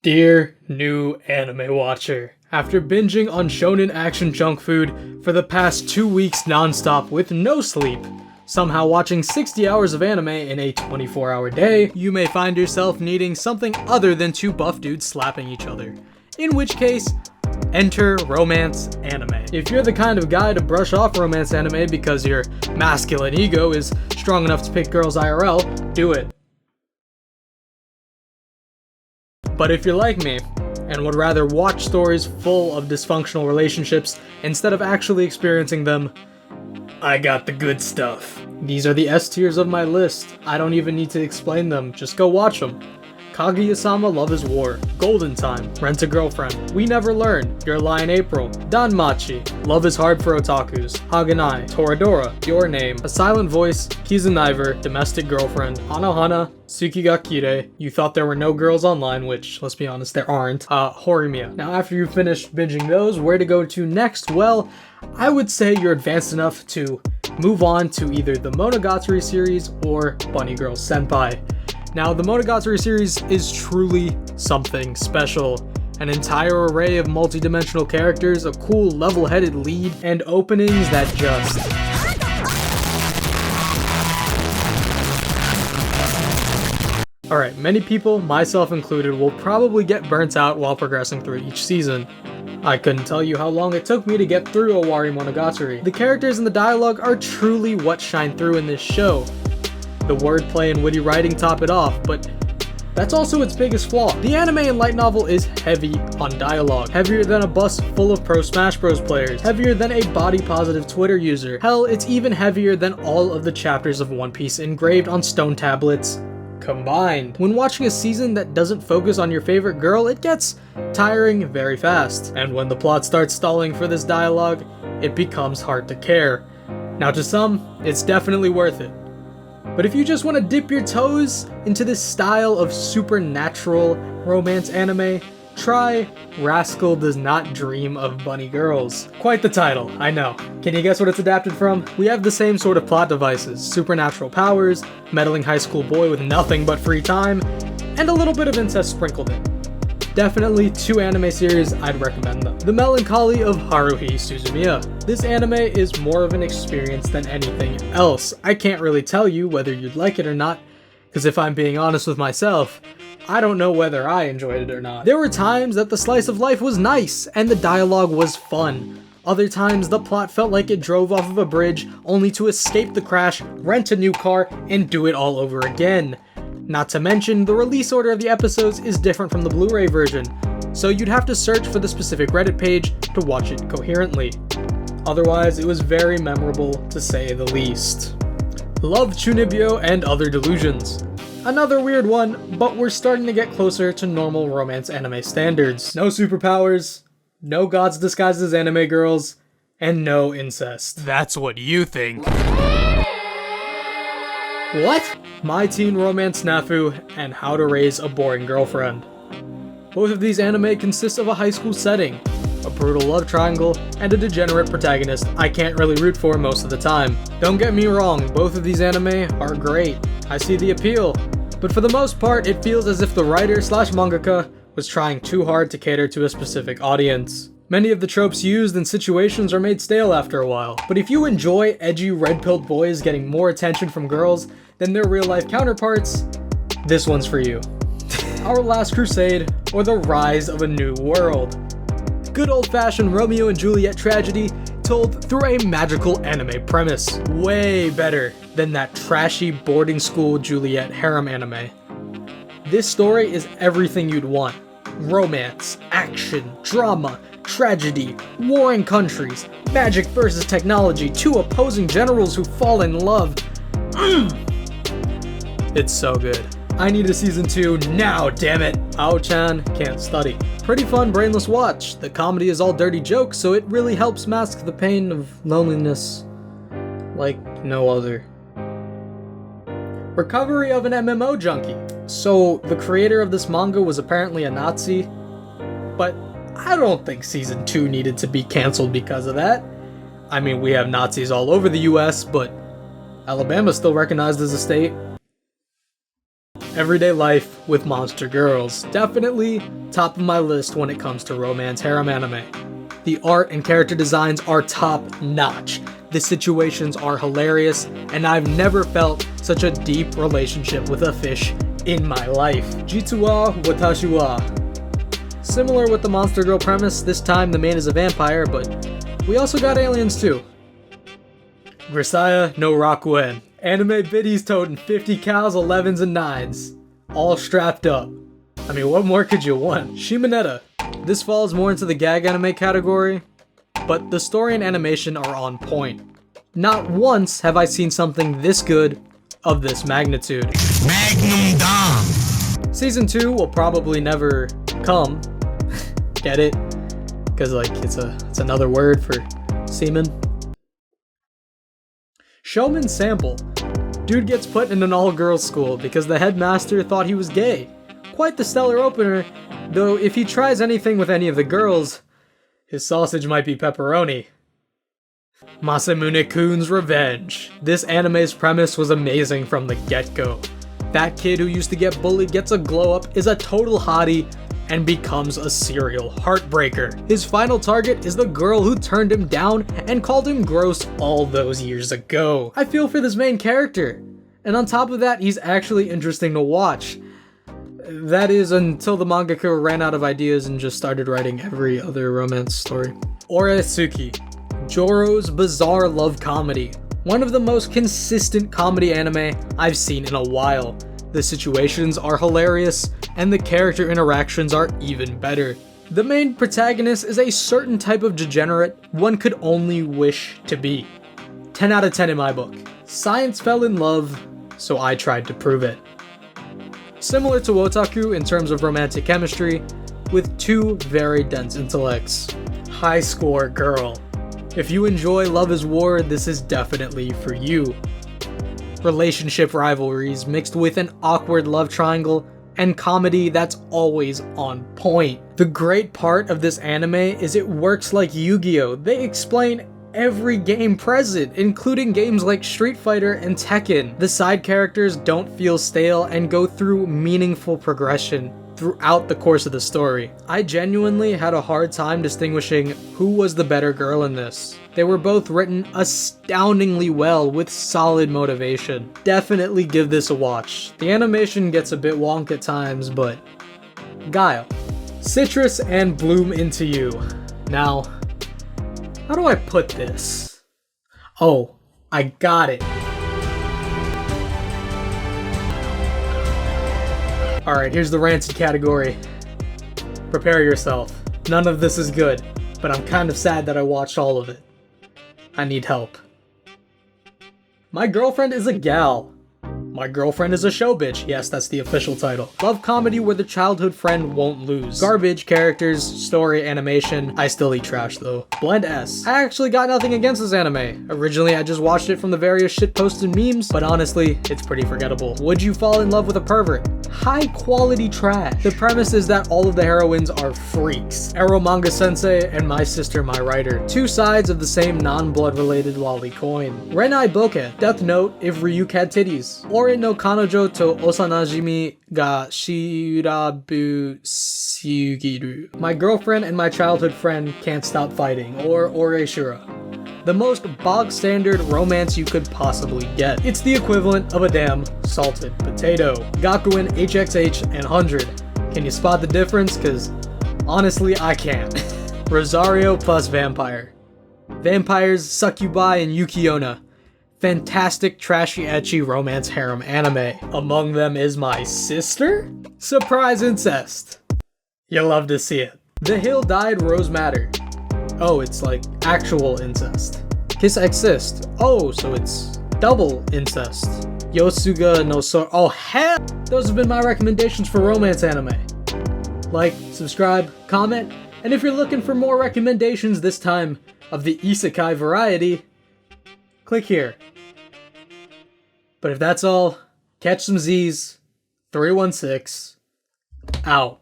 Dear new anime watcher, after binging on shonen action junk food for the past 2 weeks nonstop with no sleep, somehow watching 60 hours of anime in a 24-hour day, you may find yourself needing something other than two buff dudes slapping each other. In which case, enter romance anime. If you're the kind of guy to brush off romance anime because your masculine ego is strong enough to pick girls IRL, do it. But if you're like me, and would rather watch stories full of dysfunctional relationships instead of actually experiencing them, I got the good stuff. These are the S tiers of my list. I don't even need to explain them, just go watch them. Kaguya-sama Love is War, Golden Time, Rent a Girlfriend, We Never Learn, Your Lie in April, Danmachi, Love is Hard for Otakus, Haganai, Toradora, Your Name, A Silent Voice, Kizunaiver, Domestic Girlfriend, Anohana, Tsukigakure, You Thought There Were No Girls Online, which, let's be honest, there aren't, Horimiya. Now after you've finished binging those, where to go to next? Well, I would say you're advanced enough to move on to either the Monogatari series or Bunny Girl Senpai. Now, the Monogatari series is truly something special. An entire array of multi-dimensional characters, a cool level-headed lead, and openings that just... Alright, many people, myself included, will probably get burnt out while progressing through each season. I couldn't tell you how long it took me to get through Owari Monogatari. The characters and the dialogue are truly what shine through in this show. The wordplay and witty writing top it off, but that's also its biggest flaw. The anime and light novel is heavy on dialogue. Heavier than a bus full of Pro Smash Bros players. Heavier than a body-positive Twitter user. Hell, it's even heavier than all of the chapters of One Piece engraved on stone tablets combined. When watching a season that doesn't focus on your favorite girl, it gets tiring very fast. And when the plot starts stalling for this dialogue, it becomes hard to care. Now to some, it's definitely worth it. But if you just want to dip your toes into this style of supernatural romance anime, try Rascal Does Not Dream of Bunny Girls. Quite the title, I know. Can you guess what it's adapted from? We have the same sort of plot devices, supernatural powers, meddling high school boy with nothing but free time, and a little bit of incest sprinkled in. Definitely two anime series, I'd recommend them. The Melancholy of Haruhi Suzumiya. This anime is more of an experience than anything else. I can't really tell you whether you'd like it or not, because if I'm being honest with myself, I don't know whether I enjoyed it or not. There were times that the slice of life was nice, and the dialogue was fun. Other times, the plot felt like it drove off of a bridge, only to escape the crash, rent a new car, and do it all over again. Not to mention, the release order of the episodes is different from the Blu-ray version, so you'd have to search for the specific Reddit page to watch it coherently. Otherwise, it was very memorable, to say the least. Love Chunibyo and Other Delusions. Another weird one, but we're starting to get closer to normal romance anime standards. No superpowers, no gods disguised as anime girls, and no incest. That's what you think. What? My Teen Romance Snafu and How to Raise a Boring Girlfriend. Both of these anime consist of a high school setting, a brutal love triangle, and a degenerate protagonist I can't really root for most of the time. Don't get me wrong, both of these anime are great. I see the appeal, but for the most part it feels as if the writer/mangaka was trying too hard to cater to a specific audience. Many of the tropes used in situations are made stale after a while, but if you enjoy edgy red-pilled boys getting more attention from girls than their real-life counterparts, this one's for you. Our Last Crusade, or The Rise of a New World. Good old-fashioned Romeo and Juliet tragedy told through a magical anime premise. Way better than that trashy boarding school Juliet harem anime. This story is everything you'd want. Romance, action, drama, tragedy, warring countries, magic versus technology, two opposing generals who fall in love. It's so good. I need a season 2 now, damn it! Ao-chan can't study. Pretty fun, brainless watch. The comedy is all dirty jokes, so it really helps mask the pain of loneliness like no other. Recovery of an MMO junkie. So, the creator of this manga was apparently a Nazi, but I don't think season 2 needed to be cancelled because of that. I mean, we have Nazis all over the US, but Alabama's still recognized as a state. everyday life with monster girls. Definitely top of my list when it comes to romance harem anime. The art and character designs are top notch. The situations are hilarious, and I've never felt such a deep relationship with a fish in my life. Jitsu wa watashi wa. Similar with the monster girl premise, this time the main is a vampire, but we also got aliens too. Grisaya no Rakuen. Anime biddies toting 50 cows, 11s, and 9s. All strapped up. I mean, what more could you want? Shimonetta. This falls more into the gag anime category, but the story and animation are on point. Not once have I seen something this good of this magnitude. Magnum Dom! Season 2 will probably never come. Get it? Because like it's another word for semen. Showman Sample. Dude gets put in an all-girls school because the headmaster thought he was gay. Quite the stellar opener, though if he tries anything with any of the girls, his sausage might be pepperoni. Masamune-Kun's Revenge. This anime's premise was amazing from the get-go. That kid who used to get bullied gets a glow-up, is a total hottie, and becomes a serial heartbreaker. His final target is the girl who turned him down and called him gross all those years ago. I feel for this main character, and on top of that, he's actually interesting to watch. That is until the mangaka ran out of ideas and just started writing every other romance story. Oretsuki, Joro's bizarre love comedy. One of the most consistent comedy anime I've seen in a while. The situations are hilarious, and the character interactions are even better. The main protagonist is a certain type of degenerate one could only wish to be. 10 out of 10 in my book. Science fell in love, so I tried to prove it. Similar to Otaku in terms of romantic chemistry, with two very dense intellects. High score girl. If you enjoy Love is War, this is definitely for you. Relationship rivalries mixed with an awkward love triangle and comedy that's always on point. The great part of this anime is it works like Yu-Gi-Oh! They explain every game present, including games like Street Fighter and Tekken. The side characters don't feel stale and go through meaningful progression throughout the course of the story. I genuinely had a hard time distinguishing who was the better girl in this. They were both written astoundingly well with solid motivation. Definitely give this a watch. The animation gets a bit wonk at times, but guile. Citrus and Bloom Into You. Now, how do I put this? Oh, I got it. Alright, here's the rancid category. Prepare yourself. None of this is good, but I'm kind of sad that I watched all of it. I need help. My girlfriend is a gal. My girlfriend is a show bitch. Yes, that's the official title. Love comedy where the childhood friend won't lose. Garbage characters, story, animation. I still eat trash though. Blend S. I actually got nothing against this anime. Originally, I just watched it from the various shitposted memes, but honestly, it's pretty forgettable. Would you fall in love with a pervert? High quality trash. The premise is that all of the heroines are freaks. Ero Manga Sensei and My Sister My Writer. Two sides of the same non-blood related lolly coin. Renai Bokeh. Death Note if Ryuk had titties. Ore no Kanojo to Osanajimi ga Shirabu Sugiru. My girlfriend and my childhood friend can't stop fighting. Or Ore Shura. The most bog standard romance you could possibly get. It's the equivalent of a damn salted potato. Gakuen, HXH, and 100. Can you spot the difference? Cause honestly, I can't. Rosario plus Vampire. Vampires, Succubi, and Yuki-onna. Fantastic, trashy, ecchi romance harem anime. Among them is My Sister? Surprise incest. You love to see it. The Hill Died Rose Matter. Oh, it's like actual incest. Kiss Exist. Oh, so it's double incest. Yosuga no So. Oh, hell! Those have been my recommendations for romance anime. Like, subscribe, comment, and if you're looking for more recommendations this time of the isekai variety, click here. But if that's all, catch some Z's. 316. Out.